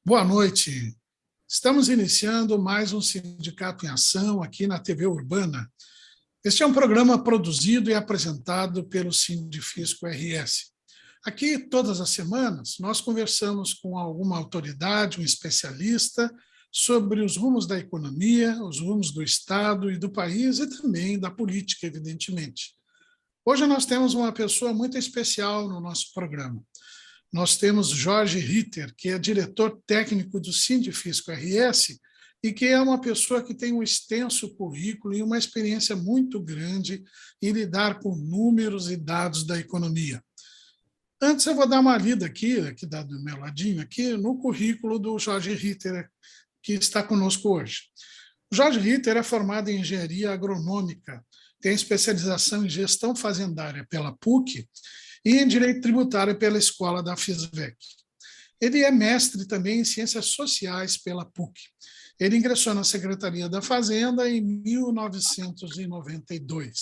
Boa noite. Estamos iniciando mais um Sindicato em Ação aqui na TV Urbana. Este é um programa produzido e apresentado pelo Sindifisco RS. Aqui, todas as semanas, nós conversamos com alguma autoridade, um especialista, sobre os rumos da economia, os rumos do Estado e do país e também da política, evidentemente. Hoje nós temos uma pessoa muito especial no nosso programa. Nós temos Jorge Ritter, que é diretor técnico do Sindifisco RS e que é uma pessoa que tem um extenso currículo e uma experiência muito grande em lidar com números e dados da economia. Antes eu vou dar uma lida aqui do meu ladinho, aqui no currículo do Jorge Ritter, que está conosco hoje. O Jorge Ritter é formado em engenharia agronômica, tem especialização em gestão fazendária pela PUC e em Direito Tributário pela Escola da FISVEC. Ele é mestre também em Ciências Sociais pela PUC. Ele ingressou na Secretaria da Fazenda em 1992.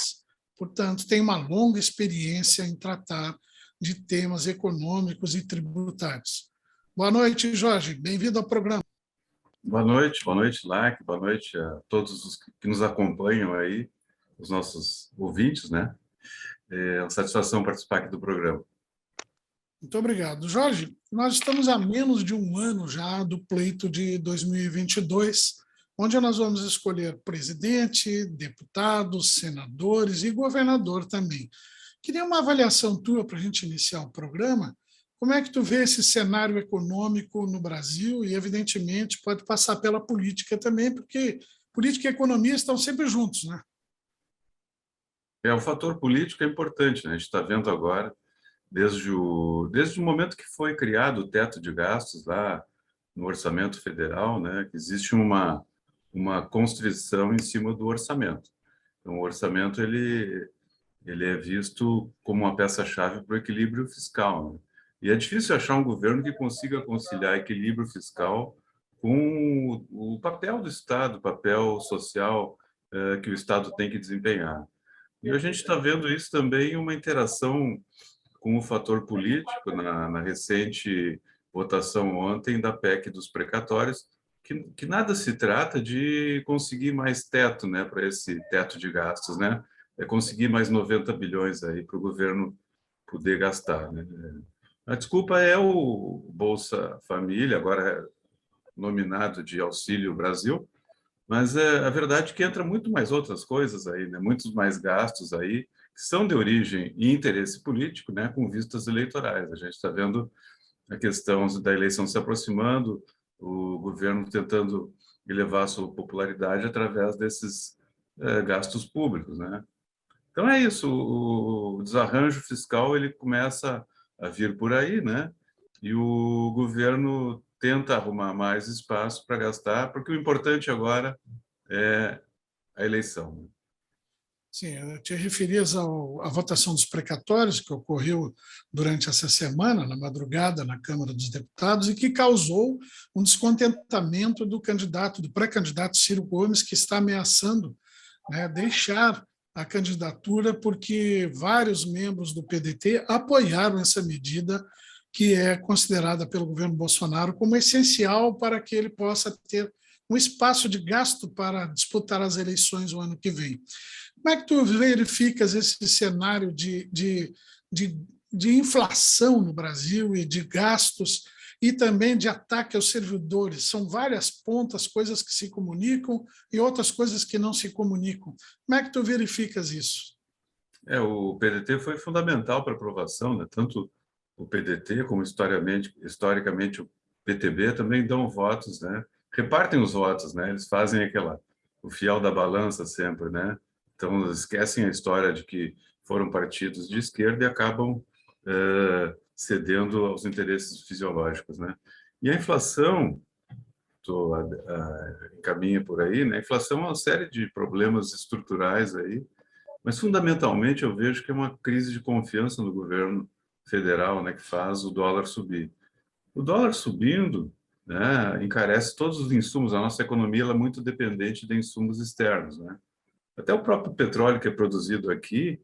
Portanto, tem uma longa experiência em tratar de temas econômicos e tributários. Boa noite, Jorge. Bem-vindo ao programa. Boa noite, Lac. Boa noite a todos os que nos acompanham aí, os nossos ouvintes, né? É uma satisfação participar aqui do programa. Muito obrigado. Jorge, nós estamos há menos de um ano já do pleito de 2022, onde nós vamos escolher presidente, deputados, senadores e governador também. Queria uma avaliação tua para a gente iniciar o programa. Como é que tu vê esse cenário econômico no Brasil? E, evidentemente, pode passar pela política também, porque política e economia estão sempre juntos, né? O fator político é importante, né? A gente está vendo agora, desde o momento que foi criado o teto de gastos lá no orçamento federal, né? Que existe uma constrição em cima do orçamento. Então, o orçamento ele é visto como uma peça-chave para o equilíbrio fiscal, né? E é difícil achar um governo que consiga conciliar equilíbrio fiscal com o papel do Estado, o papel social que o Estado tem que desempenhar. E a gente está vendo isso também, uma interação com o fator político na recente votação ontem da PEC dos precatórios, que nada se trata de conseguir mais teto, né, para esse teto de gastos, né? É conseguir mais 90 bilhões aí para o governo poder gastar, né? A desculpa é o Bolsa Família, agora nominado de Auxílio Brasil, mas a verdade é que entra muito mais outras coisas aí, né? Muitos mais gastos aí, que são de origem e interesse político, né? Com vistas eleitorais. A gente está vendo a questão da eleição se aproximando, o governo tentando elevar a sua popularidade através desses gastos públicos, né? Então é isso, o desarranjo fiscal ele começa a vir por aí, né? E o governo tenta arrumar mais espaço para gastar, porque o importante agora é a eleição. Sim, eu te referias à votação dos precatórios que ocorreu durante essa semana, na madrugada, na Câmara dos Deputados, e que causou um descontentamento do pré-candidato Ciro Gomes, que está ameaçando, né, deixar a candidatura porque vários membros do PDT apoiaram essa medida que é considerada pelo governo Bolsonaro como essencial para que ele possa ter um espaço de gasto para disputar as eleições o ano que vem. Como é que tu verificas esse cenário de inflação no Brasil e de gastos e também de ataque aos servidores? São várias pontas, coisas que se comunicam e outras coisas que não se comunicam. Como é que tu verificas isso? O PDT foi fundamental para a aprovação, né? Tanto o PDT como historicamente o PTB também dão votos, né? Repartem os votos, né? Eles fazem o fiel da balança sempre, né? Então, esquecem a história de que foram partidos de esquerda e acabam cedendo aos interesses fisiológicos, né? E a inflação, caminha por aí, né? A inflação é uma série de problemas estruturais aí, mas fundamentalmente eu vejo que é uma crise de confiança no governo federal, né, que faz o dólar subir. O dólar subindo, né, encarece todos os insumos. A nossa economia ela é muito dependente de insumos externos, né? Até o próprio petróleo que é produzido aqui,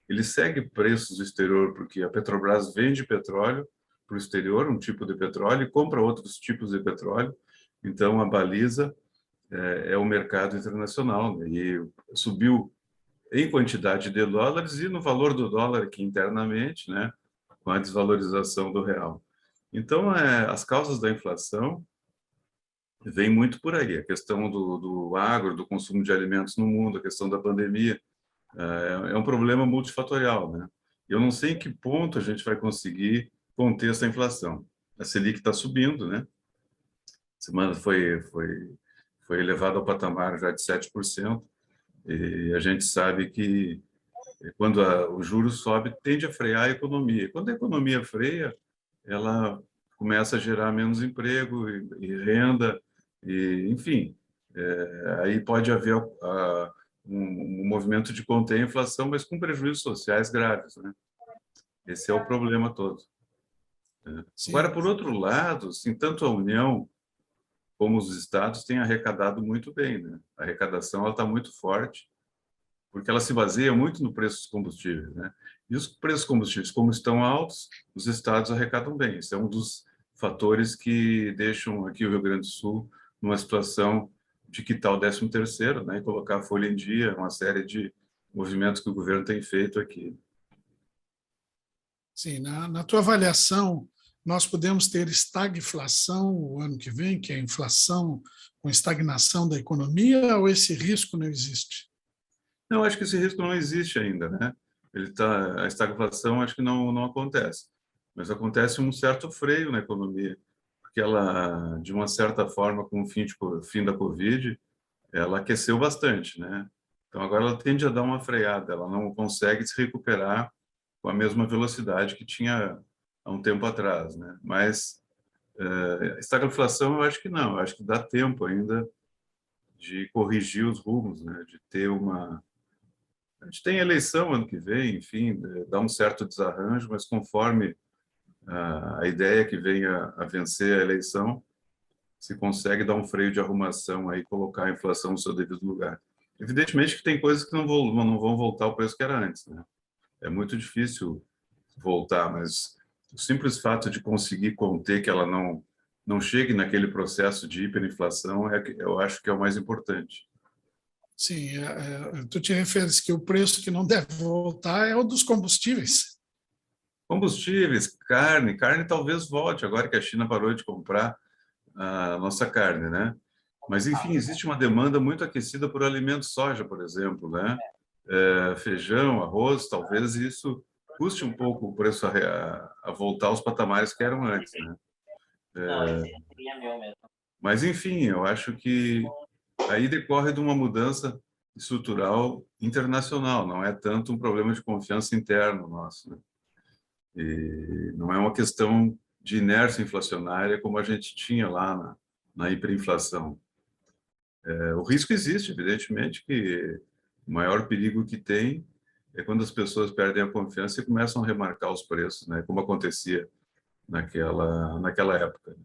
ele segue preços do exterior, porque a Petrobras vende petróleo para o exterior, um tipo de petróleo, e compra outros tipos de petróleo. Então, a baliza é o mercado internacional, né? E subiu em quantidade de dólares e no valor do dólar aqui internamente, né? Com a desvalorização do real. Então, as causas da inflação vêm muito por aí. A questão do agro, do consumo de alimentos no mundo, a questão da pandemia, é um problema multifatorial, né? Eu não sei em que ponto a gente vai conseguir conter essa inflação. A Selic está subindo, né? Semana foi elevado ao patamar já de 7%, e a gente sabe que quando o juros sobe, tende a frear a economia. Quando a economia freia, ela começa a gerar menos emprego e renda, e, enfim, aí pode haver um movimento de conter a inflação, mas com prejuízos sociais graves, né? Esse é o problema todo, né? Agora, Sim, por outro lado, assim, tanto a União como os estados têm arrecadado muito bem, né? A arrecadação está muito forte, porque ela se baseia muito no preço dos combustíveis, né? E os preços dos combustíveis, como estão altos, os estados arrecadam bem. Isso é um dos fatores que deixam aqui o Rio Grande do Sul numa situação de quitar o 13º, né? E colocar a folha em dia, uma série de movimentos que o governo tem feito aqui. sim. Na tua avaliação, nós podemos ter estagflação o ano que vem, que é a inflação com estagnação da economia, ou esse risco não existe? Não, acho que esse risco não existe ainda, né? A estagflação acho que não acontece, mas acontece um certo freio na economia, porque ela, de uma certa forma, com o fim da Covid, ela aqueceu bastante, né? Então agora ela tende a dar uma freada, ela não consegue se recuperar com a mesma velocidade que tinha há um tempo atrás, né? Mas estagflação eu acho que não, eu acho que dá tempo ainda de corrigir os rumos, né? De ter uma A gente tem eleição ano que vem, enfim, dá um certo desarranjo, mas conforme a ideia que venha a vencer a eleição, se consegue dar um freio de arrumação aí, colocar a inflação no seu devido lugar. Evidentemente que tem coisas que não vão voltar ao preço que era antes, né? É muito difícil voltar, mas o simples fato de conseguir conter que ela não chegue naquele processo de hiperinflação eu acho que é o mais importante. Sim, tu te referes que o preço que não deve voltar é o dos combustíveis. Combustíveis, carne talvez volte, agora que a China parou de comprar a nossa carne, né? Mas, enfim, existe uma demanda muito aquecida por alimentos soja, por exemplo, né? Feijão, arroz, talvez isso custe um pouco o preço a voltar aos patamares que eram antes, né? Mas, enfim, eu acho que aí decorre de uma mudança estrutural internacional, não é tanto um problema de confiança interno nosso, né? E não é uma questão de inércia inflacionária como a gente tinha lá na hiperinflação. O risco existe, evidentemente, que o maior perigo que tem é quando as pessoas perdem a confiança e começam a remarcar os preços, né? Como acontecia naquela época.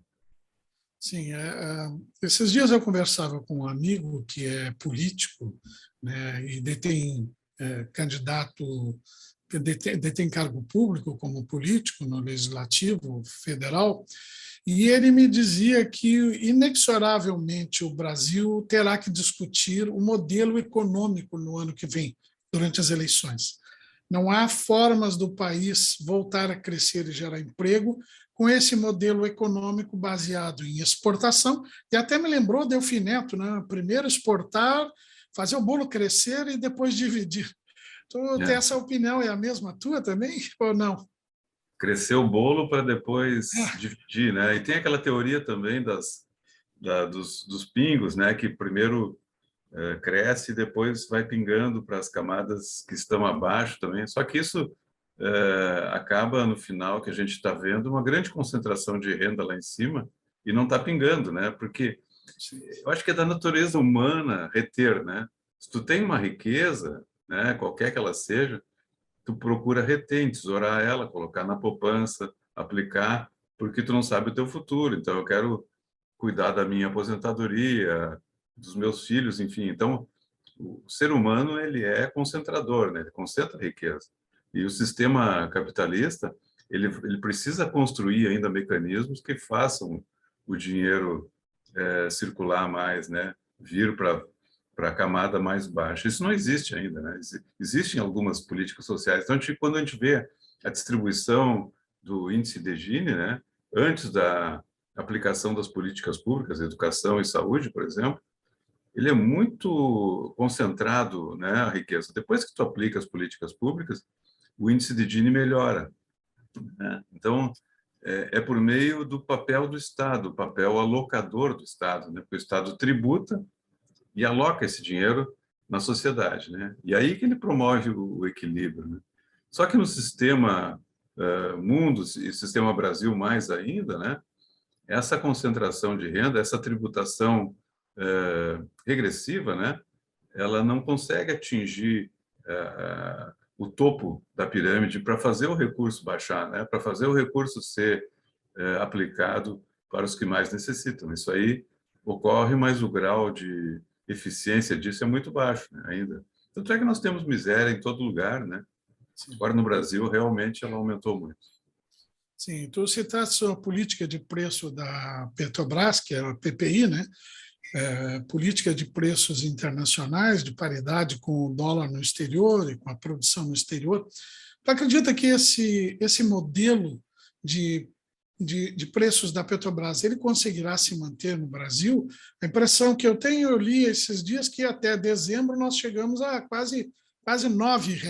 Sim, esses dias eu conversava com um amigo que é político, né, e detém candidato, detém cargo público como político no Legislativo Federal, e ele me dizia que, inexoravelmente, o Brasil terá que discutir o modelo econômico no ano que vem, durante as eleições. Não há formas do país voltar a crescer e gerar emprego com esse modelo econômico baseado em exportação, e até me lembrou Delfim Neto, né? Primeiro exportar, fazer o bolo crescer e depois dividir. Tu tem É. essa opinião, é a mesma tua também, ou não? Crescer o bolo para depois dividir, né? E tem aquela teoria também dos pingos, né? Que primeiro cresce e depois vai pingando para as camadas que estão abaixo também. Só que isso acaba, no final, que a gente está vendo uma grande concentração de renda lá em cima e não está pingando, né? Porque Sim. eu acho que é da natureza humana reter, né? Se tu tem uma riqueza, né, qualquer que ela seja, tu procura reter, tesourar ela, colocar na poupança, aplicar, porque tu não sabe o teu futuro. Então, eu quero cuidar da minha aposentadoria, dos meus filhos, enfim. Então, o ser humano ele é concentrador, né? Ele concentra riqueza. E o sistema capitalista ele precisa construir ainda mecanismos que façam o dinheiro circular mais, né? Vir para a camada mais baixa. Isso não existe ainda, né? Existem algumas políticas sociais. Então, quando a gente vê a distribuição do índice de Gini, né? Antes da aplicação das políticas públicas, educação e saúde, por exemplo, ele é muito concentrado, né, a riqueza. Depois que tu aplica as políticas públicas, o índice de Gini melhora, né? Então, é por meio do papel do Estado, o papel alocador do Estado, né? Porque o Estado tributa e aloca esse dinheiro na sociedade, né? E aí que ele promove o equilíbrio, né? Só que no sistema mundo e sistema Brasil mais ainda, né? Essa concentração de renda, essa tributação regressiva, né? Ela não consegue atingir o topo da pirâmide para fazer o recurso baixar, né? Para fazer o recurso ser aplicado para os que mais necessitam. Isso aí ocorre, mas o grau de eficiência disso é muito baixo, né, ainda. Tanto é que nós temos miséria em todo lugar, né? Agora, no Brasil, realmente, ela aumentou muito. Sim, tu citaste a política de preço da Petrobras, que é a PPI, né? Política de preços internacionais, de paridade com o dólar no exterior e com a produção no exterior. Tu acredita que esse modelo de preços da Petrobras ele conseguirá se manter no Brasil? A impressão que eu tenho, eu li esses dias que até dezembro nós chegamos a quase R$ 9.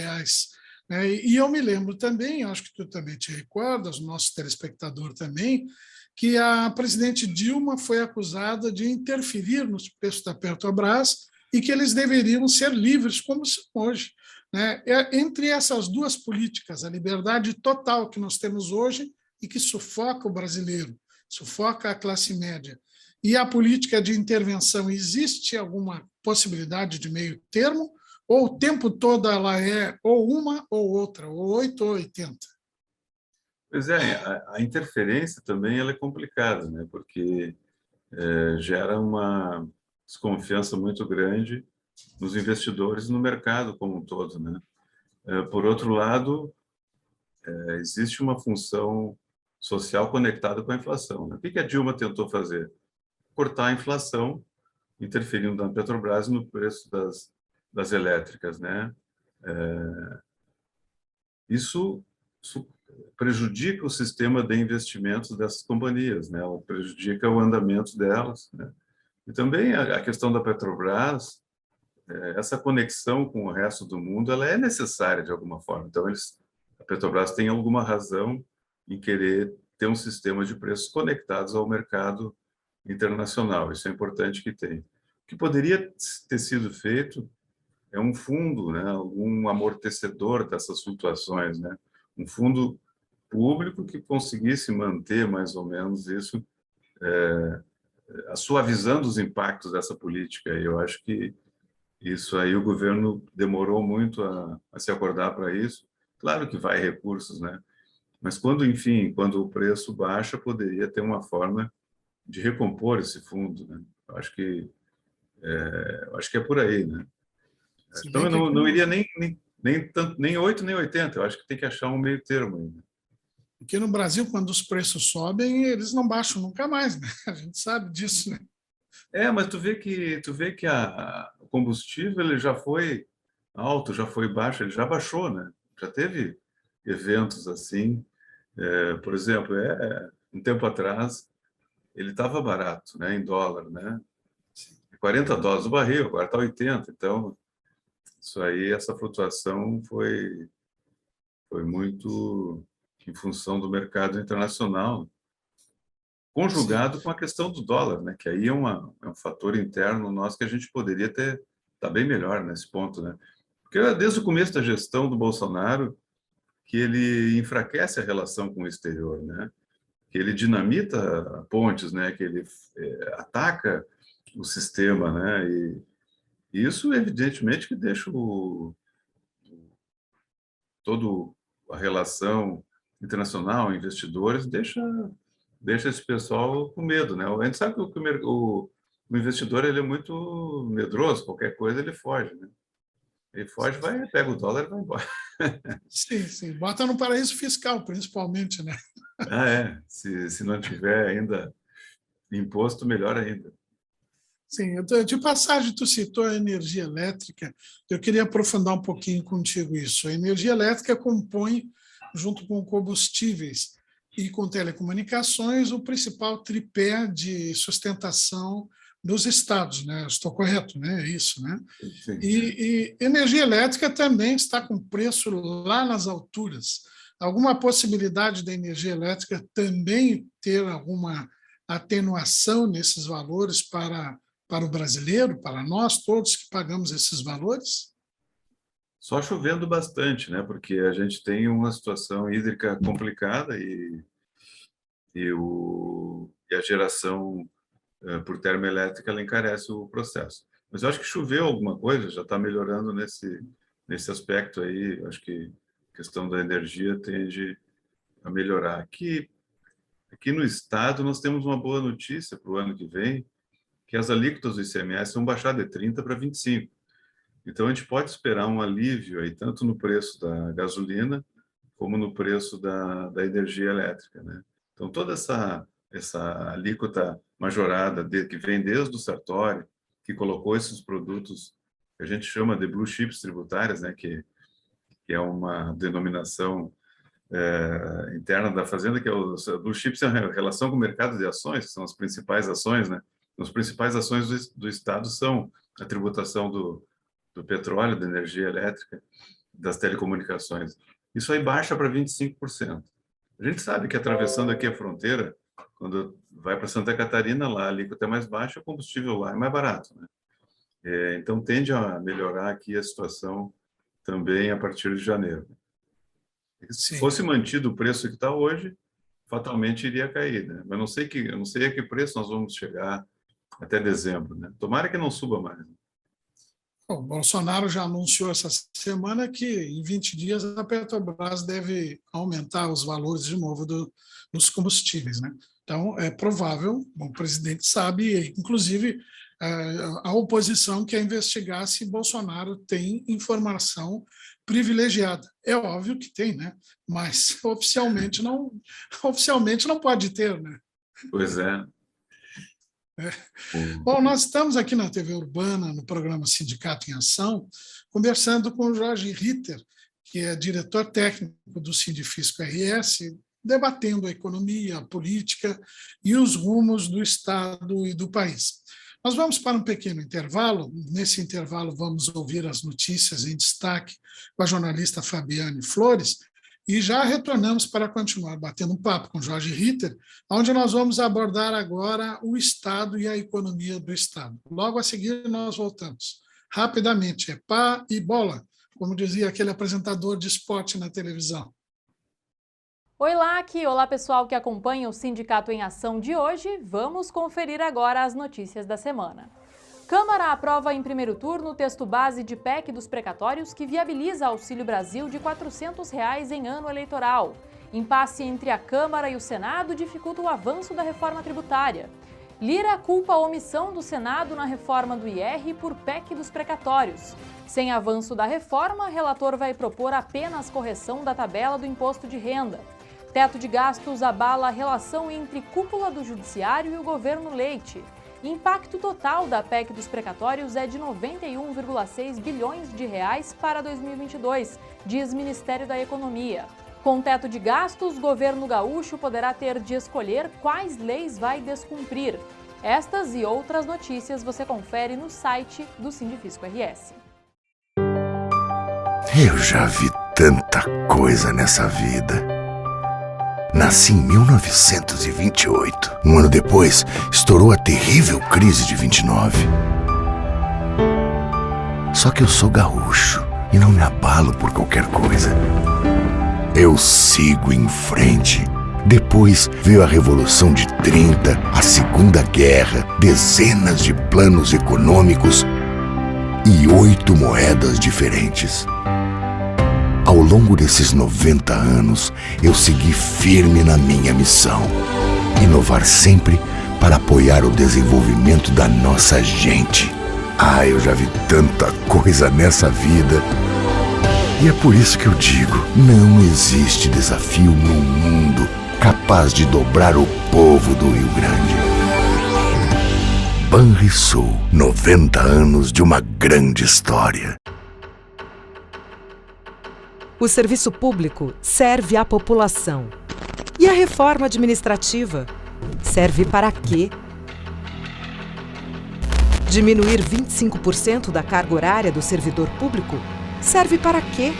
Né? E eu me lembro também, acho que tu também te recordas, o nosso telespectador também, que a presidente Dilma foi acusada de interferir nos preços da Petrobras e que eles deveriam ser livres, como são hoje. Né? Entre essas duas políticas, a liberdade total que nós temos hoje e que sufoca o brasileiro, sufoca a classe média, e a política de intervenção, existe alguma possibilidade de meio termo? Ou o tempo todo ela é ou uma ou outra, ou 8 ou 80? Pois é, a interferência também ela é complicada, né? Porque gera uma desconfiança muito grande nos investidores no mercado como um todo, né? Por outro lado, existe uma função social conectada com a inflação, né? O que a Dilma tentou fazer? Cortar a inflação, interferindo na Petrobras no preço das elétricas, né? Isso prejudica o sistema de investimentos dessas companhias, né? Ela prejudica o andamento delas, né? E também a questão da Petrobras, essa conexão com o resto do mundo, ela é necessária de alguma forma. Então, a Petrobras tem alguma razão em querer ter um sistema de preços conectados ao mercado internacional. Isso é importante que tenha. O que poderia ter sido feito é um fundo, né, um amortecedor dessas flutuações, né, um fundo público que conseguisse manter mais ou menos isso, suavizando os impactos dessa política. E eu acho que isso aí o governo demorou muito a se acordar para isso. Claro que vai recursos, né? Mas quando, enfim, quando o preço baixa, poderia ter uma forma de recompor esse fundo, né? Eu acho que é por aí, né? Se Então bem eu que não iria nem 8 nem 80. Eu acho que tem que achar um meio termo ainda. aqui no Brasil, quando os preços sobem, eles não baixam nunca mais, né? A gente sabe disso, né? Mas tu vê que o combustível ele já foi alto, já foi baixo, ele já baixou, né? Já teve eventos assim. Por exemplo, um tempo atrás ele estava barato, né, em dólar, né? $40 o barril, agora está 80. Então, isso aí, essa flutuação foi muito em função do mercado internacional, Sim. conjugado com a questão do dólar, né? Que aí é um fator interno nosso que a gente poderia ter tá bem melhor nesse ponto, né? Porque desde o começo da gestão do Bolsonaro que ele enfraquece a relação com o exterior, né? Que ele dinamita pontes, né? Que ele ataca o sistema, né? E isso evidentemente que deixa todo a relação internacional, investidores, deixa esse pessoal com medo, né? A gente sabe que o investidor ele é muito medroso, qualquer coisa ele foge, né? Ele foge, pega o dólar e vai embora. Sim, sim. Bota no paraíso fiscal, principalmente, né? Se não tiver ainda imposto, melhor ainda. Sim, de passagem, tu citou a energia elétrica, eu queria aprofundar um pouquinho contigo isso. A energia elétrica compõe, junto com combustíveis e com telecomunicações, o principal tripé de sustentação dos estados, né? Estou correto, né? É isso, né? Sim. E energia elétrica também está com preço lá nas alturas. Alguma possibilidade da energia elétrica também ter alguma atenuação nesses valores para o brasileiro, para nós todos que pagamos esses valores? Só chovendo bastante, né? Porque a gente tem uma situação hídrica complicada e a geração por termoelétrica ela encarece o processo. Mas eu acho que choveu alguma coisa, já está melhorando nesse aspecto aí. Eu acho que a questão da energia tende a melhorar. Aqui no estado nós temos uma boa notícia para o ano que vem, que as alíquotas do ICMS vão baixar de 30 para 25. Então, a gente pode esperar um alívio aí, tanto no preço da gasolina, como no preço da energia elétrica, né? Então, toda essa alíquota majorada que vem desde o Sartori, que colocou esses produtos que a gente chama de blue chips tributárias, né? Que é uma denominação interna da Fazenda, que é o blue chips, é a relação com o mercado de ações, que são as principais ações, né? As principais ações do Estado são a tributação do petróleo, da energia elétrica, das telecomunicações. Isso aí baixa para 25%. A gente sabe que atravessando aqui a fronteira, quando vai para Santa Catarina, lá a alíquota é mais baixa, o combustível lá é mais barato, né? Então tende a melhorar aqui a situação também a partir de janeiro. Se fosse mantido o preço que está hoje, fatalmente iria cair, né? Mas eu não sei a que preço nós vamos chegar até dezembro, né? Tomara que não suba mais. O Bolsonaro já anunciou essa semana que em 20 dias a Petrobras deve aumentar os valores de novo dos combustíveis, né? Então, é provável, o presidente sabe, inclusive a oposição quer investigar se Bolsonaro tem informação privilegiada. É óbvio que tem, né? Mas oficialmente não pode ter, né? Pois é. Bom, nós estamos aqui na TV Urbana, no programa Sindicato em Ação, conversando com o Jorge Ritter, que é diretor técnico do Sindifisco RS, debatendo a economia, a política e os rumos do Estado e do país. Nós vamos para um pequeno intervalo. Nesse intervalo, vamos ouvir as notícias em destaque com a jornalista Fabiane Flores, e já retornamos para continuar batendo um papo com Jorge Ritter, onde nós vamos abordar agora o Estado e a economia do Estado. Logo a seguir, nós voltamos. Rapidamente, é pá e bola, como dizia aquele apresentador de esporte na televisão. Oi, Lac! Olá, pessoal que acompanha o Sindicato em Ação de hoje. Vamos conferir agora as notícias da semana. Câmara aprova em primeiro turno o texto base de PEC dos precatórios que viabiliza Auxílio Brasil de R$ 400 em ano eleitoral. Impasse entre a Câmara e o Senado dificulta o avanço da reforma tributária. Lira culpa a omissão do Senado na reforma do IR por PEC dos precatórios. Sem avanço da reforma, relator vai propor apenas correção da tabela do imposto de renda. Teto de gastos abala a relação entre cúpula do Judiciário e o governo Leite. Impacto total da PEC dos precatórios é de 91,6 bilhões de reais para 2022, diz Ministério da Economia. Com teto de gastos, o governo gaúcho poderá ter de escolher quais leis vai descumprir. Estas e outras notícias você confere no site do Sindifisco RS. Eu já vi tanta coisa nessa vida. Nasci em 1928. Um ano depois, estourou a terrível crise de 29. Só que eu sou gaúcho e não me abalo por qualquer coisa. Eu sigo em frente. Depois veio a Revolução de 30, a Segunda Guerra, dezenas de planos econômicos e 8 moedas diferentes. Ao longo desses 90 anos, eu segui firme na minha missão. Inovar sempre para apoiar o desenvolvimento da nossa gente. Ah, eu já vi tanta coisa nessa vida. E é por isso que eu digo, não existe desafio no mundo capaz de dobrar o povo do Rio Grande. Banrisul, 90 anos de uma grande história. O serviço público serve à população. E a reforma administrativa serve para quê? Diminuir 25% da carga horária do servidor público serve para quê?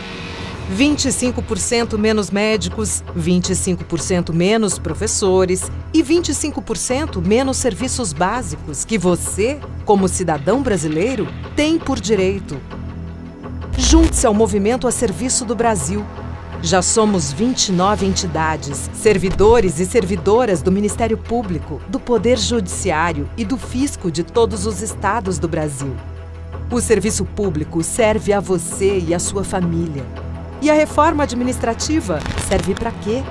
25% menos médicos, 25% menos professores e 25% menos serviços básicos que você, como cidadão brasileiro, tem por direito. Junte-se ao movimento a serviço do Brasil. Já somos 29 entidades, servidores e servidoras do Ministério Público, do Poder Judiciário e do Fisco de todos os estados do Brasil. O serviço público serve a você e a sua família. E a reforma administrativa serve para quê?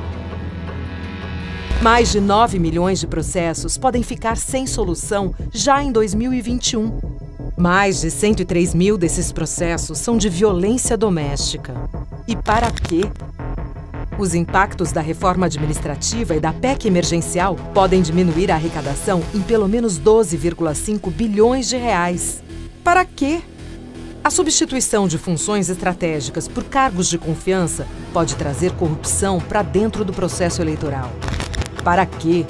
Mais de 9 milhões de processos podem ficar sem solução já em 2021. Mais de 103 mil desses processos são de violência doméstica. E para quê? Os impactos da reforma administrativa e da PEC emergencial podem diminuir a arrecadação em pelo menos 12,5 bilhões de reais. Para quê? A substituição de funções estratégicas por cargos de confiança pode trazer corrupção para dentro do processo eleitoral. Para quê?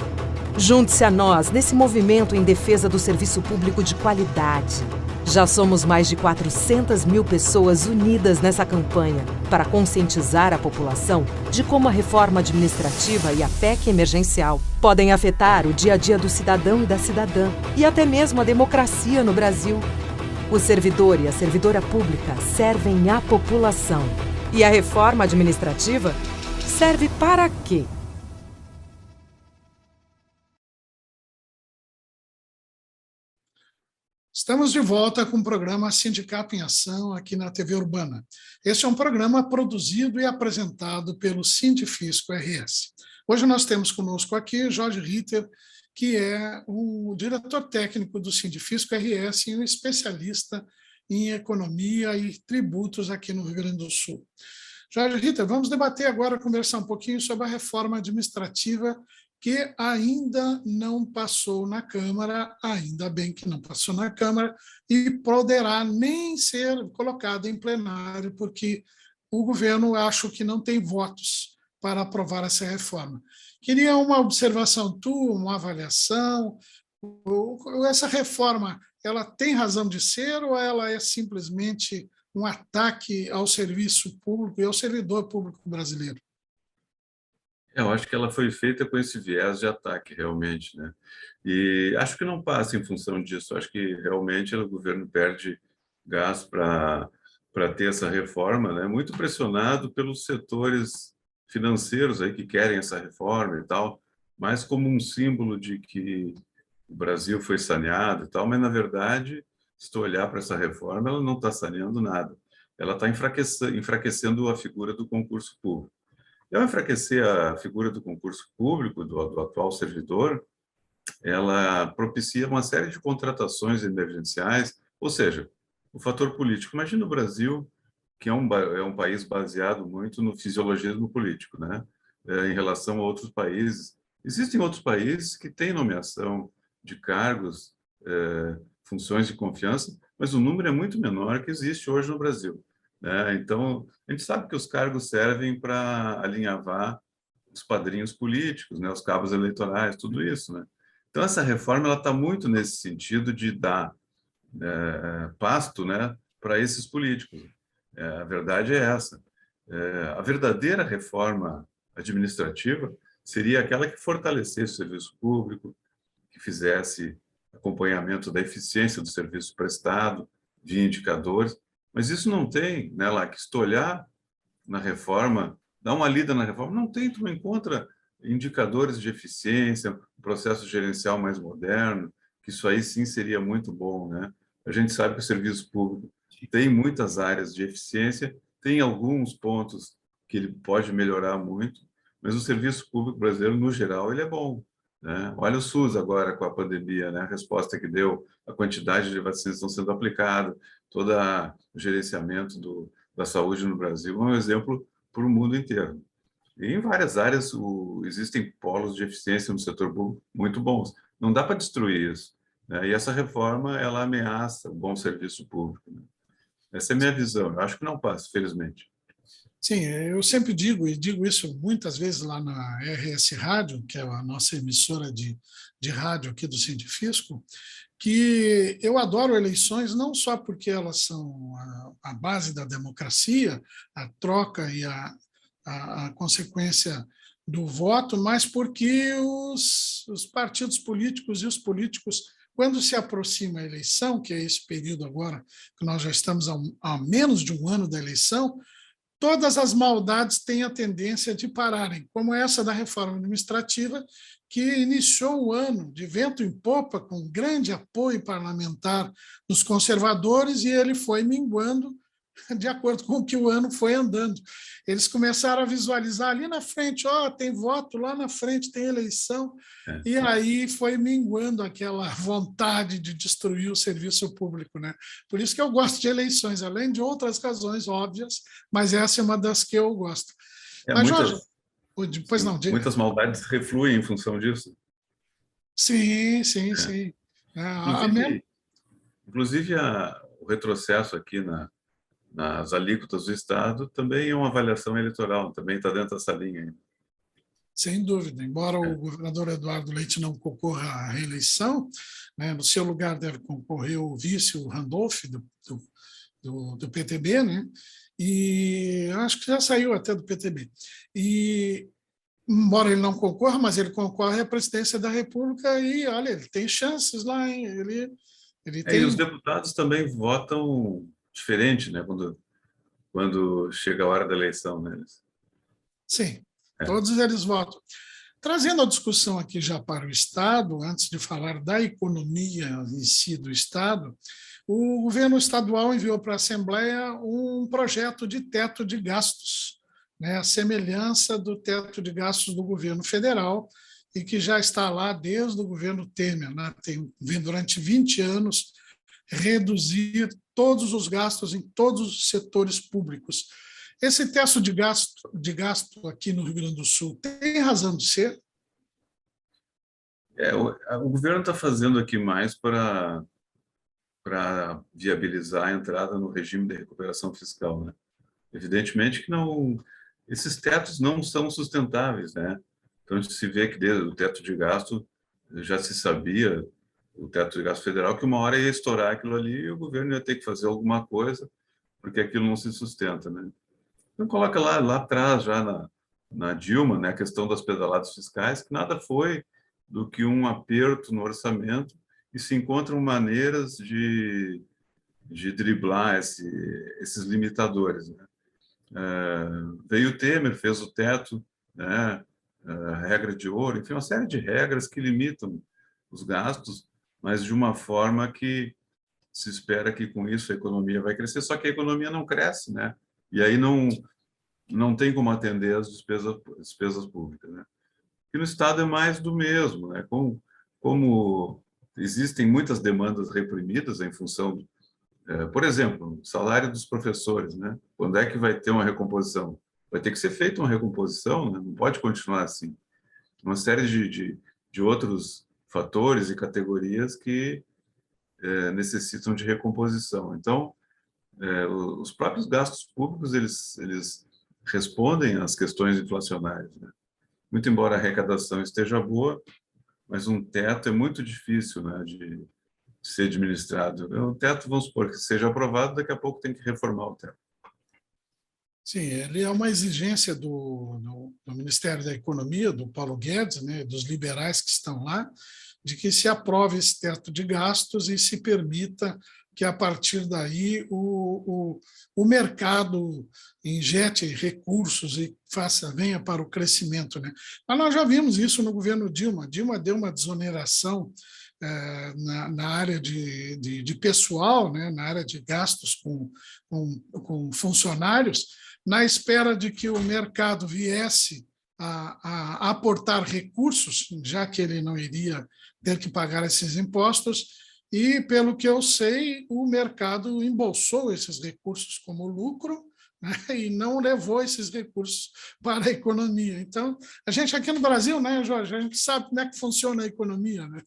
Junte-se a nós nesse movimento em defesa do serviço público de qualidade. Já somos mais de 400 mil pessoas unidas nessa campanha para conscientizar a população de como a reforma administrativa e a PEC emergencial podem afetar o dia a dia do cidadão e da cidadã e até mesmo a democracia no Brasil. O servidor e a servidora pública servem à população. E a reforma administrativa serve para quê? Estamos de volta com o programa Sindicato em Ação aqui na TV Urbana. Este é um programa produzido e apresentado pelo Sindifisco RS. Hoje nós temos conosco aqui Jorge Ritter, que é o diretor técnico do Sindifisco RS e um especialista em economia e tributos aqui no Rio Grande do Sul. Jorge Ritter, vamos debater agora, conversar um pouquinho sobre a reforma administrativa que ainda não passou na Câmara, ainda bem que não passou na Câmara, e poderá nem ser colocada em plenário, porque o governo acho que não tem votos para aprovar essa reforma. Queria uma observação tua, uma avaliação. Essa reforma, ela tem razão de ser ou ela é simplesmente um ataque ao serviço público e ao servidor público brasileiro? Eu acho que ela foi feita com esse viés de ataque, realmente, né? E acho que não passa em função disso. Acho que realmente o governo perde gasto para ter essa reforma, né? Muito pressionado pelos setores financeiros aí que querem essa reforma e tal, mas como um símbolo de que o Brasil foi saneado e tal, mas na verdade, se tu olhar para essa reforma, ela não está saneando nada. Ela está enfraquecendo a figura do concurso público. E ao enfraquecer a figura do concurso público, do atual servidor, ela propicia uma série de contratações emergenciais, ou seja, o fator político. Imagina o Brasil, que é um país baseado muito no fisiologismo político, né? Em relação a outros países. Existem outros países que têm nomeação de cargos, funções de confiança, mas o número é muito menor que existe hoje no Brasil. Então, a gente sabe que os cargos servem para alinhavar os padrinhos políticos, né, os cabos eleitorais, tudo isso, né? Então, essa reforma está muito nesse sentido de dar pasto, né, para esses políticos. A verdade é essa. A verdadeira reforma administrativa seria aquela que fortalecesse o serviço público, que fizesse acompanhamento da eficiência do serviço prestado, via indicadores. Mas isso não tem, né, lá, que se tu olhar na reforma, dá uma lida na reforma, tu não encontra indicadores de eficiência, um processo gerencial mais moderno, que isso aí sim seria muito bom, né? A gente sabe que o serviço público tem muitas áreas de eficiência, tem alguns pontos que ele pode melhorar muito, mas o serviço público brasileiro, no geral, ele é bom. né? Olha o SUS agora com a pandemia, né? A resposta que deu, a quantidade de vacinas que estão sendo aplicadas, todo o gerenciamento da saúde no Brasil é um exemplo para o mundo inteiro. E em várias áreas existem polos de eficiência no setor público muito bons. Não dá para destruir isso, né? E essa reforma, ela ameaça o bom serviço público, né? Essa é a minha visão. Eu acho que não passa, felizmente. Sim, eu sempre digo, e digo isso muitas vezes lá na RS Rádio, que é a nossa emissora de rádio aqui do Sindifisco, que eu adoro eleições não só porque elas são a base da democracia, a troca e a consequência do voto, mas porque os partidos políticos e os políticos, quando se aproxima a eleição, que é esse período agora, que nós já estamos a menos de um ano da eleição, todas as maldades têm a tendência de pararem, como essa da reforma administrativa, que iniciou o ano de vento em popa, com grande apoio parlamentar dos conservadores, e ele foi minguando de acordo com o que o ano foi andando. Eles começaram a visualizar ali na frente, tem voto lá na frente, tem eleição, e aí foi minguando aquela vontade de destruir o serviço público, né? Por isso que eu gosto de eleições, além de outras razões óbvias, mas essa é uma das que eu gosto. Mas, Jorge, pois não, diga. Muitas maldades refluem em função disso. Sim. Inclusive o retrocesso aqui nas alíquotas do Estado também é uma avaliação eleitoral, também está dentro dessa linha aí. Sem dúvida, embora o governador Eduardo Leite não concorra à reeleição, né, no seu lugar deve concorrer o vice, o Randolph, do PTB, né, e acho que já saiu até do PTB. E, embora ele não concorra, mas ele concorre à presidência da República e, olha, ele tem chances lá, hein? Ele tem... E os deputados também votam diferente, né, quando chega a hora da eleição, né? Sim, todos eles votam. Trazendo a discussão aqui já para o Estado, antes de falar da economia em si do Estado, o governo estadual enviou para a Assembleia um projeto de teto de gastos, né, a semelhança do teto de gastos do governo federal, e que já está lá desde o governo Temer, né, vem durante 20 anos reduzir todos os gastos em todos os setores públicos. Esse teto de gasto aqui no Rio Grande do Sul tem razão de ser? O governo está fazendo aqui mais para viabilizar a entrada no regime de recuperação fiscal, né? Evidentemente que esses tetos não são sustentáveis, né? Então se vê que desde o teto de gasto já se sabia, o teto de gasto federal, que uma hora ia estourar aquilo ali e o governo ia ter que fazer alguma coisa porque aquilo não se sustenta, né? Então coloca lá atrás, já na Dilma, né, a questão das pedaladas fiscais, que nada foi do que um aperto no orçamento, e se encontram maneiras de driblar esses limitadores, né? Veio o Temer, fez o teto, né, a regra de ouro, enfim, uma série de regras que limitam os gastos, mas de uma forma que se espera que com isso a economia vai crescer, só que a economia não cresce, né? E aí não tem como atender as despesas públicas, né? E no Estado é mais do mesmo, né? Como existem muitas demandas reprimidas em função, por exemplo, o salário dos professores, né? Quando é que vai ter uma recomposição? Vai ter que ser feita uma recomposição, né? Não pode continuar assim. Uma série de outros fatores e categorias que necessitam de recomposição. Então, os próprios gastos públicos, eles respondem às questões inflacionárias, né? Muito embora a arrecadação esteja boa, mas um teto é muito difícil, né, de ser administrado. O teto, vamos supor que seja aprovado, daqui a pouco tem que reformar o teto. Sim, ele é uma exigência do Ministério da Economia, do Paulo Guedes, né, dos liberais que estão lá, de que se aprove esse teto de gastos e se permita que, a partir daí, o mercado injete recursos e venha para o crescimento, né? Mas nós já vimos isso no governo Dilma. Dilma deu uma desoneração na área de pessoal, né, na área de gastos com funcionários, na espera de que o mercado viesse a aportar recursos, já que ele não iria ter que pagar esses impostos, e, pelo que eu sei, o mercado embolsou esses recursos como lucro, né, e não levou esses recursos para a economia. Então, a gente aqui no Brasil, né, Jorge, a gente sabe como é que funciona a economia, né?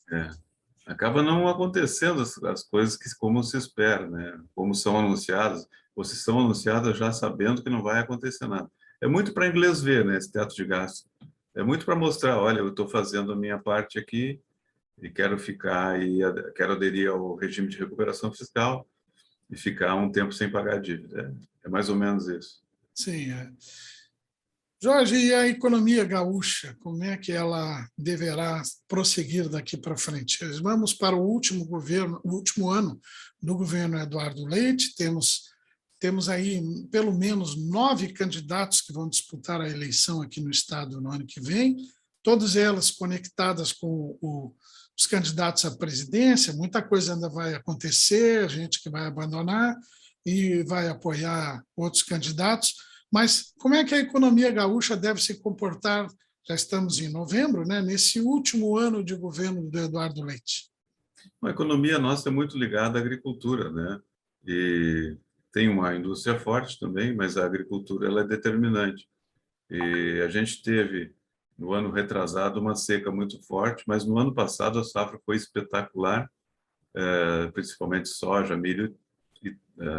Acaba não acontecendo as coisas como se espera, né? Como são anunciadas, ou se são anunciadas já sabendo que não vai acontecer nada. É muito para inglês ver, né, esse teto de gasto. É muito para mostrar, olha, eu estou fazendo a minha parte aqui e quero quero aderir ao regime de recuperação fiscal e ficar um tempo sem pagar a dívida. É mais ou menos isso. Sim. Jorge, e a economia gaúcha, como é que ela deverá prosseguir daqui para frente? Vamos para o último ano do governo Eduardo Leite, temos aí pelo menos 9 candidatos que vão disputar a eleição aqui no estado no ano que vem, todas elas conectadas com os candidatos à presidência. Muita coisa ainda vai acontecer, gente que vai abandonar e vai apoiar outros candidatos. Mas como é que a economia gaúcha deve se comportar, já estamos em novembro, né, nesse último ano de governo do Eduardo Leite? A economia nossa é muito ligada à agricultura, né? E tem uma indústria forte também, mas a agricultura ela é determinante. E a gente teve, no ano retrasado, uma seca muito forte, mas no ano passado a safra foi espetacular, principalmente soja, milho,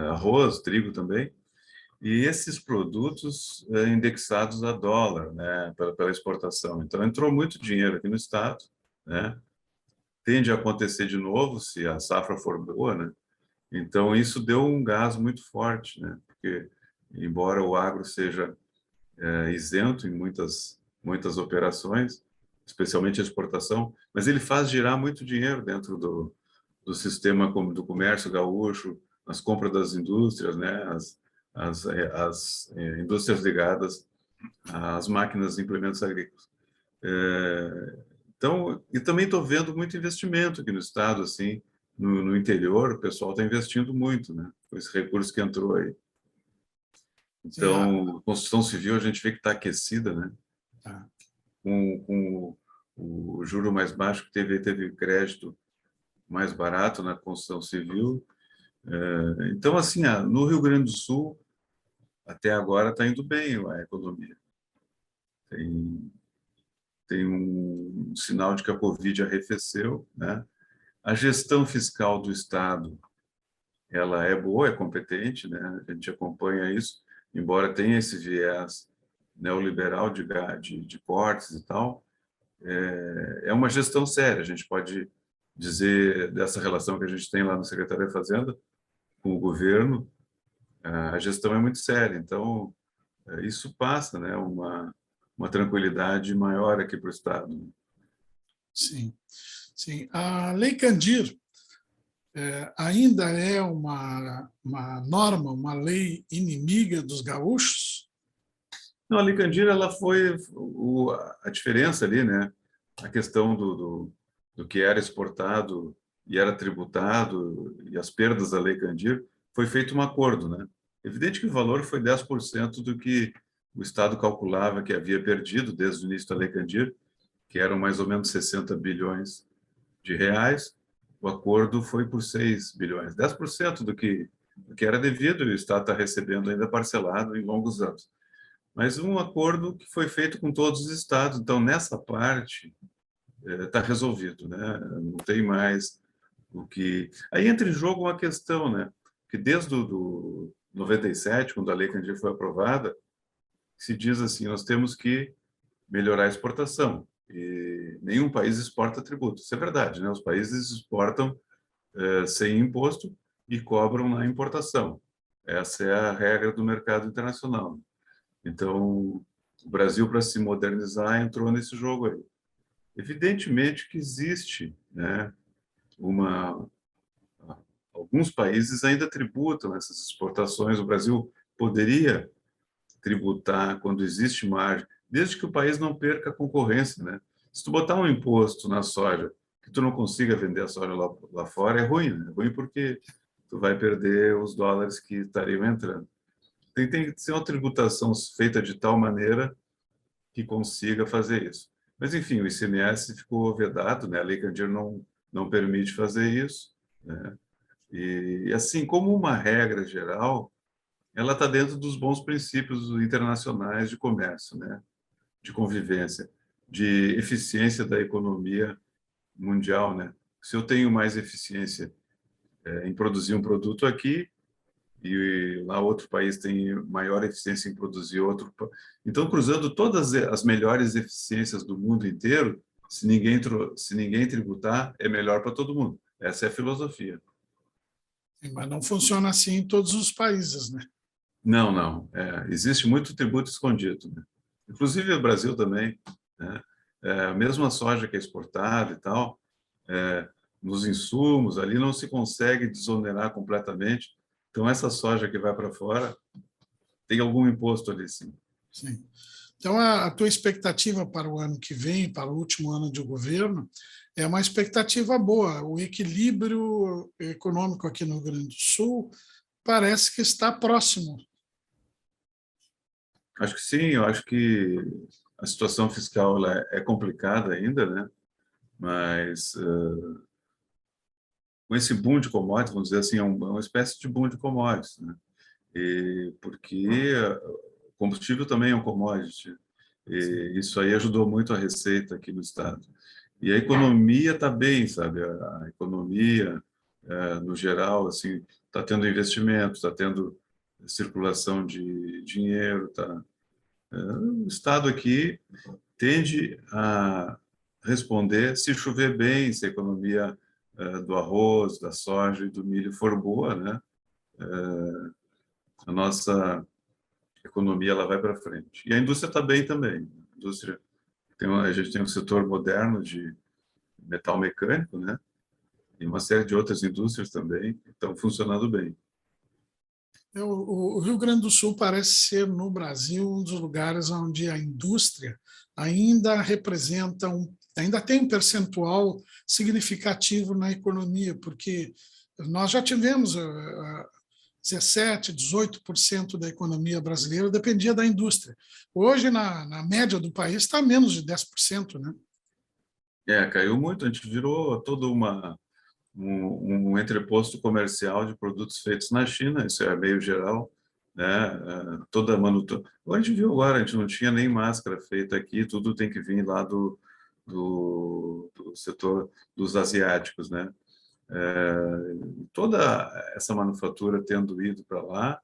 arroz, trigo também. E esses produtos indexados a dólar, né, pela exportação. Então, entrou muito dinheiro aqui no estado, né? Tende a acontecer de novo se a safra for boa, né? Então, isso deu um gás muito forte, né? Porque, embora o agro seja isento em muitas operações, especialmente a exportação, mas ele faz girar muito dinheiro dentro do sistema do comércio gaúcho, nas compras das indústrias, né? As indústrias ligadas às máquinas e implementos agrícolas. Então, e também estou vendo muito investimento aqui no estado, assim, no interior, o pessoal está investindo muito, né? Com esse recurso que entrou aí. Então, a construção civil a gente vê que está aquecida, né? Com o juro mais baixo, que teve crédito mais barato na construção civil. Então, assim, no Rio Grande do Sul, até agora está indo bem a economia. Tem um sinal de que a Covid arrefeceu, né? A gestão fiscal do Estado, ela é boa, é competente, né? A gente acompanha isso, embora tenha esse viés neoliberal de cortes e tal, é uma gestão séria. A gente pode dizer dessa relação que a gente tem lá no Secretaria da Fazenda com o governo, a gestão é muito séria. Então, isso passa, né, uma tranquilidade maior aqui para o Estado. Sim, sim. A Lei Candir ainda é uma norma, uma lei inimiga dos gaúchos? Não, a Lei Candir, ela foi a diferença ali, né? A questão do que era exportado e era tributado e as perdas da Lei Candir, foi feito um acordo, né? Evidente que o valor foi 10% do que o Estado calculava que havia perdido desde o início da Lei Candir, que eram mais ou menos 60 bilhões de reais. O acordo foi por 6 bilhões, 10% do que era devido, e o Estado está recebendo ainda parcelado em longos anos. Mas um acordo que foi feito com todos os estados. Então, nessa parte, está resolvido, né? Não tem mais o que... Aí entra em jogo uma questão, né? Que desde o 97, quando a Lei Candir foi aprovada, se diz assim, nós temos que melhorar a exportação. E nenhum país exporta tributo. Isso é verdade, né? Os países exportam sem imposto e cobram na importação. Essa é a regra do mercado internacional. Então, o Brasil, para se modernizar, entrou nesse jogo aí. Evidentemente que existe, né, alguns países ainda tributam essas exportações. O Brasil poderia tributar quando existe margem, desde que o país não perca a concorrência, né? Se tu botar um imposto na soja, que tu não consiga vender a soja lá fora, é ruim, né? É ruim porque tu vai perder os dólares que estariam entrando. Tem que ser uma tributação feita de tal maneira que consiga fazer isso. Mas, enfim, o ICMS ficou vedado, né? A Lei Candir não permite fazer isso, né? E, assim, como uma regra geral, ela está dentro dos bons princípios internacionais de comércio, né? De convivência, de eficiência da economia mundial, né? Se eu tenho mais eficiência em produzir um produto aqui e lá outro país tem maior eficiência em produzir outro, então cruzando todas as melhores eficiências do mundo inteiro, se ninguém tributar, é melhor para todo mundo. Essa é a filosofia. Mas não funciona assim em todos os países, né? Não. Existe muito tributo escondido, né? Inclusive o Brasil também, né? Mesmo a soja que é exportada e tal, nos insumos ali não se consegue desonerar completamente. Então essa soja que vai para fora tem algum imposto ali, sim. Sim. Então, a tua expectativa para o ano que vem, para o último ano de governo, é uma expectativa boa. O equilíbrio econômico aqui no Rio Grande do Sul parece que está próximo. Acho que sim, eu acho que a situação fiscal ela é complicada ainda, né? Mas com esse boom de commodities, vamos dizer assim, é uma espécie de boom de commodities, né? E porque o combustível também é um commodity, e isso aí ajudou muito a receita aqui no estado. E a economia está bem, sabe? A economia, no geral, assim, está tendo investimento, está tendo circulação de dinheiro, tá? O estado aqui tende a responder se chover bem, se a economia do arroz, da soja e do milho for boa, né? A nossa economia ela vai para frente. E a indústria está bem também. A indústria a gente tem um setor moderno de metal mecânico, né? E uma série de outras indústrias também estão funcionando bem. O Rio Grande do Sul parece ser, no Brasil, um dos lugares onde a indústria ainda representa ainda tem um percentual significativo na economia, porque nós já tivemos 17%, 18% da economia brasileira dependia da indústria. Hoje, na média do país, está menos de 10%, né? Caiu muito, a gente virou todo um entreposto comercial de produtos feitos na China, isso é meio geral, né? Toda a manutenção. A gente viu agora, a gente não tinha nem máscara feita aqui, tudo tem que vir lá do setor dos asiáticos, né? Toda essa manufatura tendo ido para lá,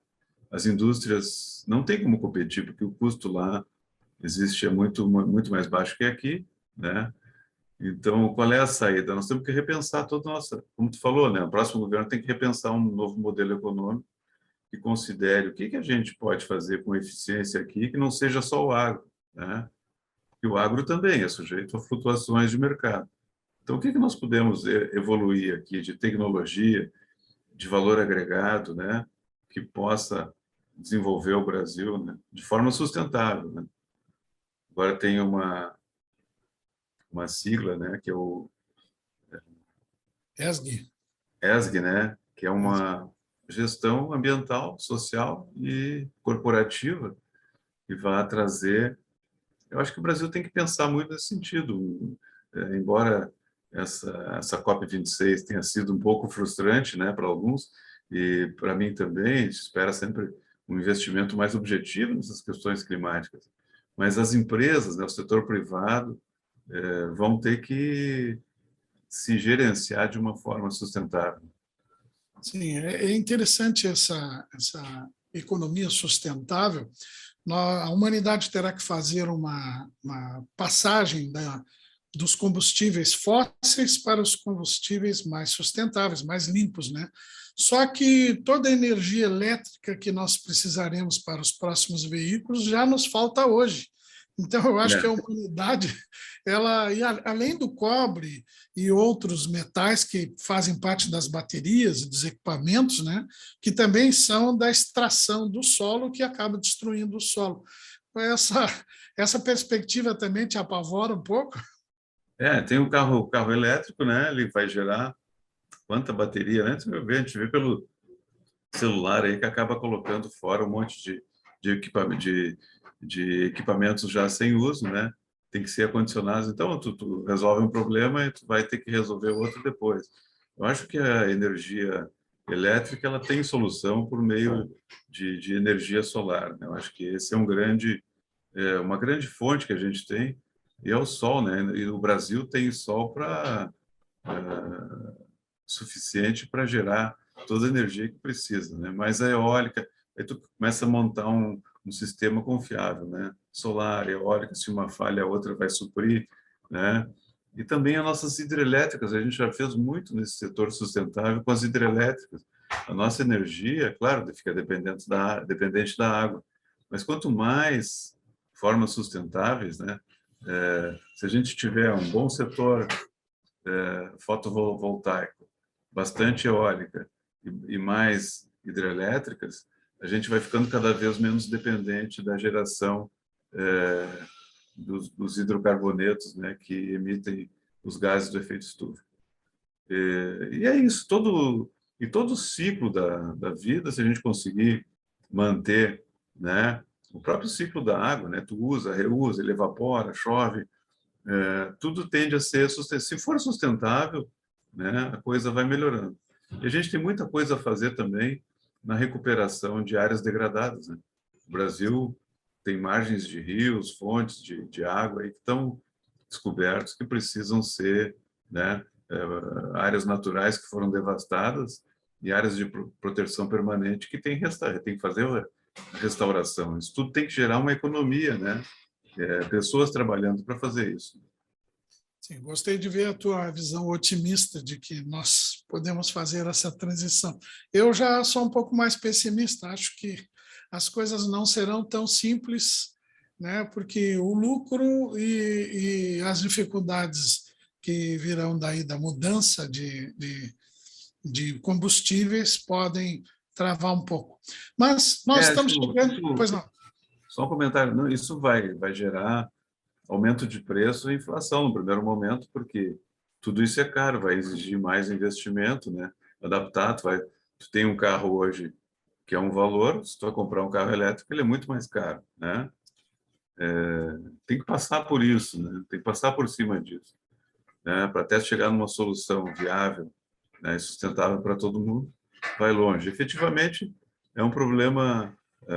as indústrias não têm como competir, porque o custo lá existe muito mais baixo que aqui, né? Então, qual é a saída? Nós temos que repensar toda a nossa... Como tu falou, né? O próximo governo tem que repensar um novo modelo econômico que considere o que a gente pode fazer com eficiência aqui, que não seja só o agro, né? E o agro também é sujeito a flutuações de mercado. Então, o que nós podemos evoluir aqui de tecnologia, de valor agregado, né? Que possa desenvolver o Brasil, né? De forma sustentável, né? Agora tem uma sigla, né? Que é o ESG, né? Que é uma gestão ambiental, social e corporativa que vai trazer... Eu acho que o Brasil tem que pensar muito nesse sentido, embora essa COP26 tenha sido um pouco frustrante, né, para alguns, e para mim também, a gente espera sempre um investimento mais objetivo nessas questões climáticas. Mas as empresas, né, o setor privado, vão ter que se gerenciar de uma forma sustentável. Sim, é interessante essa economia sustentável. A humanidade terá que fazer uma passagem dos combustíveis fósseis para os combustíveis mais sustentáveis, mais limpos, né? Só que toda a energia elétrica que nós precisaremos para os próximos veículos já nos falta hoje. Então, eu acho que a humanidade, além do cobre e outros metais que fazem parte das baterias e dos equipamentos, né, que também são da extração do solo, que acaba destruindo o solo. Essa perspectiva também te apavora um pouco? Tem o carro elétrico, né? Ele vai gerar quanta bateria, né? A gente vê pelo celular aí que acaba colocando fora um monte de equipamentos já sem uso, né? Tem que ser acondicionados. Então, tu resolve um problema e tu vai ter que resolver outro depois. Eu acho que a energia elétrica ela tem solução por meio de energia solar, né? Eu acho que esse é uma grande fonte que a gente tem, e é o sol, né? E o Brasil tem sol suficiente para gerar toda a energia que precisa, né? Mas a eólica, aí tu começa a montar um sistema confiável, né? Solar, eólica, se uma falha, a outra vai suprir, né? E também as nossas hidrelétricas, a gente já fez muito nesse setor sustentável com as hidrelétricas. A nossa energia, claro, fica dependente da água, mas quanto mais formas sustentáveis, né? Se a gente tiver um bom setor fotovoltaico, bastante eólica e mais hidrelétricas, a gente vai ficando cada vez menos dependente da geração dos hidrocarbonetos, né, que emitem os gases do efeito estufa. E é isso, todo o ciclo da vida, se a gente conseguir manter, né, o próprio ciclo da água, né, tu usa, reusa, ele evapora, chove, tudo tende a ser sustentável. Se for sustentável, né, a coisa vai melhorando. E a gente tem muita coisa a fazer também na recuperação de áreas degradadas, né? O Brasil tem margens de rios, fontes de água aí que estão descobertos, que precisam ser, né, áreas naturais que foram devastadas e áreas de proteção permanente que tem que fazer a restauração. Isso tudo tem que gerar uma economia, né? Pessoas trabalhando para fazer isso. Sim, gostei de ver a tua visão otimista de que nós podemos fazer essa transição. Eu já sou um pouco mais pessimista, acho que as coisas não serão tão simples, né? Porque o lucro e as dificuldades que virão daí da mudança de combustíveis podem travar um pouco. Mas nós estamos chegando... Pois não. Só um comentário. Não, isso vai gerar aumento de preço e inflação no primeiro momento, porque tudo isso é caro, vai exigir mais investimento, né? Adaptar, tu tem um carro hoje que é um valor, se tu vai comprar um carro elétrico, ele é muito mais caro, né? Tem que passar por isso, né? Tem que passar por cima disso, né? Para até chegar numa solução viável, né, e sustentável para todo mundo, vai longe. Efetivamente, é um problema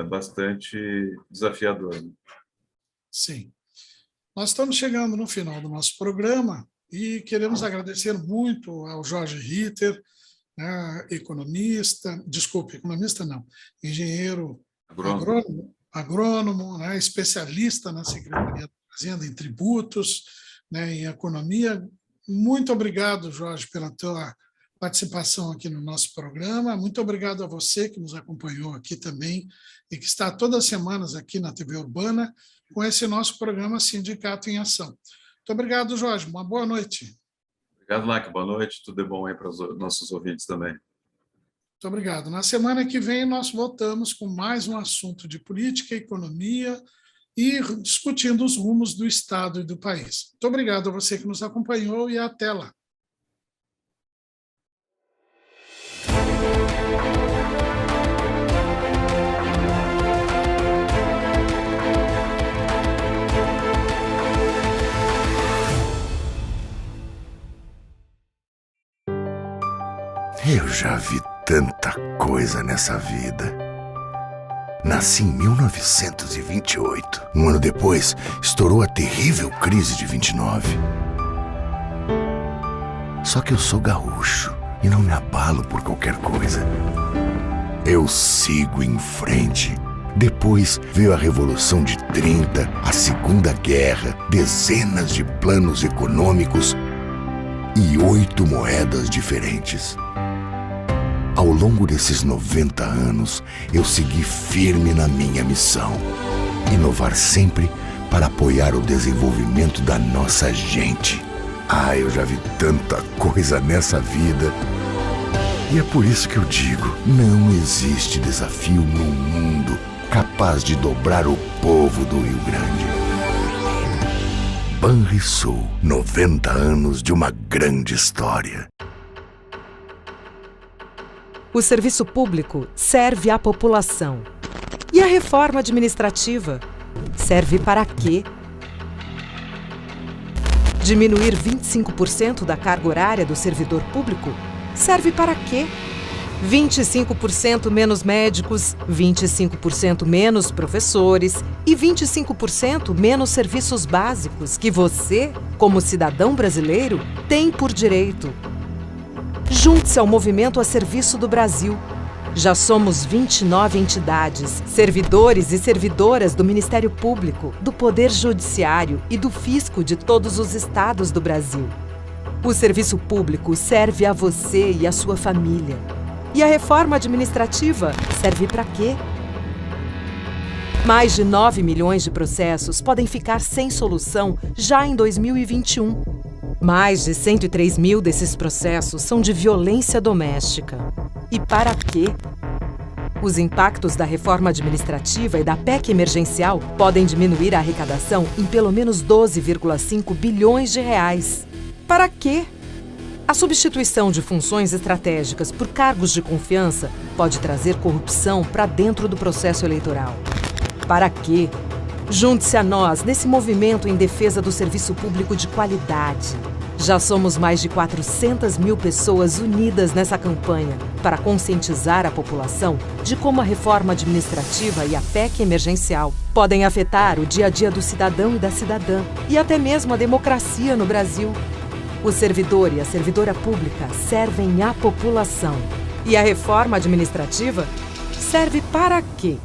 bastante desafiador, né? Sim. Nós estamos chegando no final do nosso programa e queremos agradecer muito ao Jorge Ritter, né, economista não, engenheiro agrônomo, né, especialista na Secretaria da Fazenda em tributos, né, em economia. Muito obrigado, Jorge, pela tua participação aqui no nosso programa. Muito obrigado a você que nos acompanhou aqui também e que está todas as semanas aqui na TV Urbana com esse nosso programa Sindicato em Ação. Muito obrigado, Jorge. Uma boa noite. Obrigado, Lac. Boa noite. Tudo de bom aí para os nossos ouvintes também. Muito obrigado. Na semana que vem, nós voltamos com mais um assunto de política, economia e discutindo os rumos do Estado e do país. Muito obrigado a você que nos acompanhou e até lá. Eu já vi tanta coisa nessa vida. Nasci em 1928. Um ano depois, estourou a terrível crise de 29. Só que eu sou gaúcho e não me abalo por qualquer coisa. Eu sigo em frente. Depois veio a Revolução de 30, a Segunda Guerra, dezenas de planos econômicos e 8 moedas diferentes. Ao longo desses 90 anos, eu segui firme na minha missão. Inovar sempre para apoiar o desenvolvimento da nossa gente. Eu já vi tanta coisa nessa vida. E é por isso que eu digo, não existe desafio no mundo capaz de dobrar o povo do Rio Grande. Banrisul, 90 anos de uma grande história. O serviço público serve à população. E a reforma administrativa serve para quê? Diminuir 25% da carga horária do servidor público serve para quê? 25% menos médicos, 25% menos professores e 25% menos serviços básicos que você, como cidadão brasileiro, tem por direito. Junte-se ao movimento a serviço do Brasil. Já somos 29 entidades, servidores e servidoras do Ministério Público, do Poder Judiciário e do Fisco de todos os estados do Brasil. O serviço público serve a você e a sua família. E a reforma administrativa serve para quê? Mais de 9 milhões de processos podem ficar sem solução já em 2021. Mais de 103 mil desses processos são de violência doméstica. E para quê? Os impactos da reforma administrativa e da PEC emergencial podem diminuir a arrecadação em pelo menos 12,5 bilhões de reais. Para quê? A substituição de funções estratégicas por cargos de confiança pode trazer corrupção para dentro do processo eleitoral. Para quê? Junte-se a nós nesse movimento em defesa do serviço público de qualidade. Já somos mais de 400 mil pessoas unidas nessa campanha para conscientizar a população de como a reforma administrativa e a PEC emergencial podem afetar o dia a dia do cidadão e da cidadã e até mesmo a democracia no Brasil. O servidor e a servidora pública servem à população. E a reforma administrativa serve para quê?